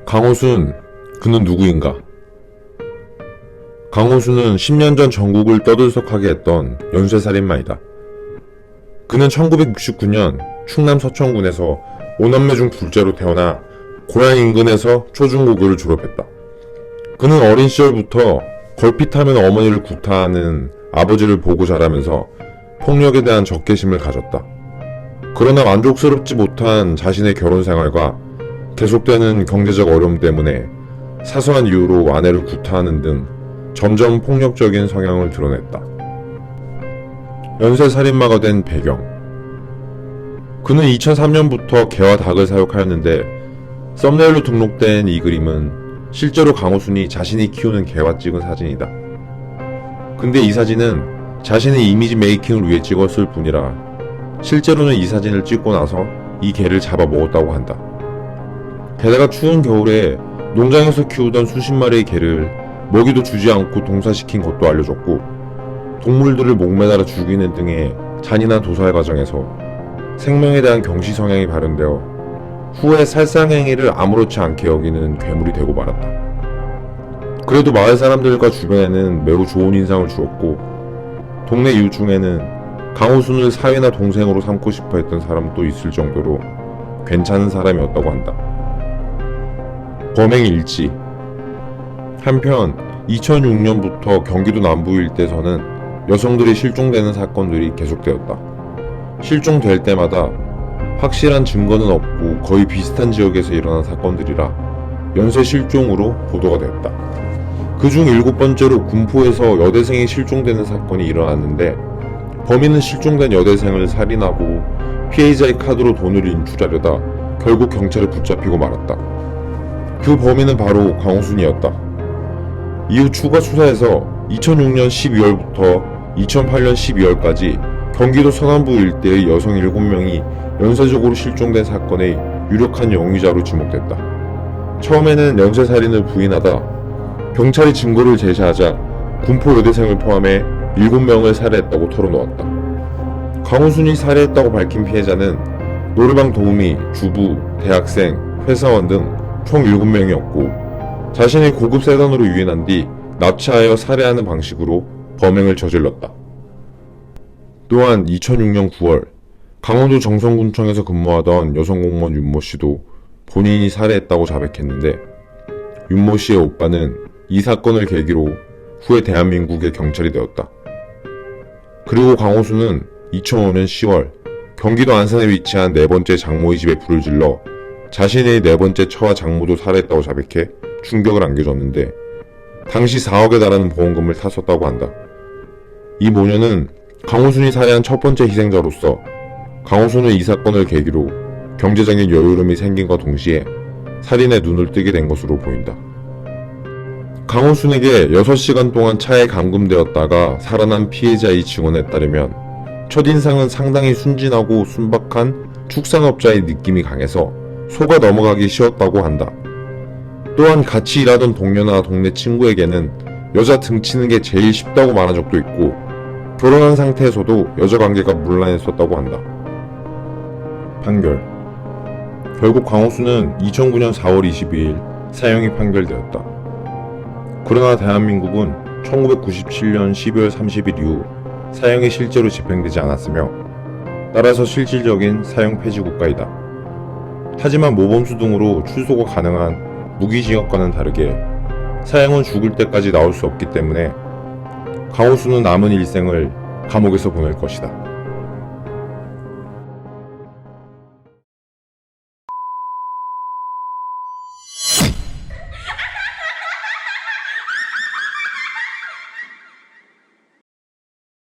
강호순, 그는 누구인가? 강호순은 10년 전 전국을 떠들썩하게 했던 연쇄살인마이다. 그는 1969년 충남 서천군에서 5남매 중 둘째로 태어나 고향 인근에서 초중고교를 졸업했다. 그는 어린 시절부터 걸핏하면 어머니를 구타하는 아버지를 보고 자라면서 폭력에 대한 적개심을 가졌다. 그러나 만족스럽지 못한 자신의 결혼 생활과 계속되는 경제적 어려움 때문에 사소한 이유로 아내를 구타하는 등 점점 폭력적인 성향을 드러냈다. 연쇄살인마가 된 배경. 그는 2003년부터 개와 닭을 사육하였는데 썸네일로 등록된 이 그림은 실제로 강호순이 자신이 키우는 개와 찍은 사진이다. 근데 이 사진은 자신의 이미지 메이킹을 위해 찍었을 뿐이라 실제로는 이 사진을 찍고 나서 이 개를 잡아 먹었다고 한다. 게다가 추운 겨울에 농장에서 키우던 수십 마리의 개를 먹이도 주지 않고 동사시킨 것도 알려졌고, 동물들을 목매달아 죽이는 등의 잔인한 도살 과정에서 생명에 대한 경시 성향이 발현되어 후에 살상행위를 아무렇지 않게 여기는 괴물이 되고 말았다. 그래도 마을 사람들과 주변에는 매우 좋은 인상을 주었고, 동네 이웃 중에는 강호순을 사위나 동생으로 삼고 싶어 했던 사람도 있을 정도로 괜찮은 사람이었다고 한다. 범행 일지. 한편 2006년부터 경기도 남부 일대에서는 여성들이 실종되는 사건들이 계속되었다. 실종될 때마다 확실한 증거는 없고 거의 비슷한 지역에서 일어난 사건들이라 연쇄 실종으로 보도가 되었다. 그중 7번째로 군포에서 여대생이 실종되는 사건이 일어났는데, 범인은 실종된 여대생을 살인하고 피해자의 카드로 돈을 인출하려다 결국 경찰에 붙잡히고 말았다. 그 범인은 바로 강호순이었다. 이후 추가 수사에서 2006년 12월부터 2008년 12월까지 경기도 서남부 일대의 여성 7명이 연쇄적으로 실종된 사건의 유력한 용의자로 지목됐다. 처음에는 연쇄살인을 부인하다 경찰이 증거를 제시하자 군포 여대생을 포함해 7명을 살해했다고 털어놓았다. 강호순이 살해했다고 밝힌 피해자는 노래방 도우미, 주부, 대학생, 회사원 등 총 7명이었고 자신이 고급 세단으로 유인한 뒤 납치하여 살해하는 방식으로 범행을 저질렀다. 또한 2006년 9월 강원도 정선군청에서 근무하던 여성 공무원 윤모 씨도 본인이 살해했다고 자백했는데, 윤모 씨의 오빠는 이 사건을 계기로 후에 대한민국의 경찰이 되었다. 그리고 강호순은 2005년 10월 경기도 안산에 위치한 네 번째 장모의 집에 불을 질러 자신의 네 번째 처와 장모도 살해했다고 자백해 충격을 안겨줬는데, 당시 4억에 달하는 보험금을 탔었다고 한다. 이 모녀는 강호순이 살해한 첫 번째 희생자로서 강호순은 이 사건을 계기로 경제적인 여유로움이 생긴과 동시에 살인에 눈을 뜨게 된 것으로 보인다. 강호순에게 6시간 동안 차에 감금되었다가 살아난 피해자의 증언에 따르면 첫인상은 상당히 순진하고 순박한 축산업자의 느낌이 강해서 속아 넘어가기 쉬웠다고 한다. 또한 같이 일하던 동료나 동네 친구에게는 여자 등치는 게 제일 쉽다고 말한 적도 있고, 결혼한 상태에서도 여자 관계가 문란했었다고 한다. 판결. 결국 강호순은 2009년 4월 22일 사형이 판결되었다. 그러나 대한민국은 1997년 12월 30일 이후 사형이 실제로 집행되지 않았으며 따라서 실질적인 사형 폐지 국가이다. 하지만 모범수 등으로 출소가 가능한 무기징역과는 다르게 사형은 죽을 때까지 나올 수 없기 때문에 강호순은 남은 일생을 감옥에서 보낼 것이다.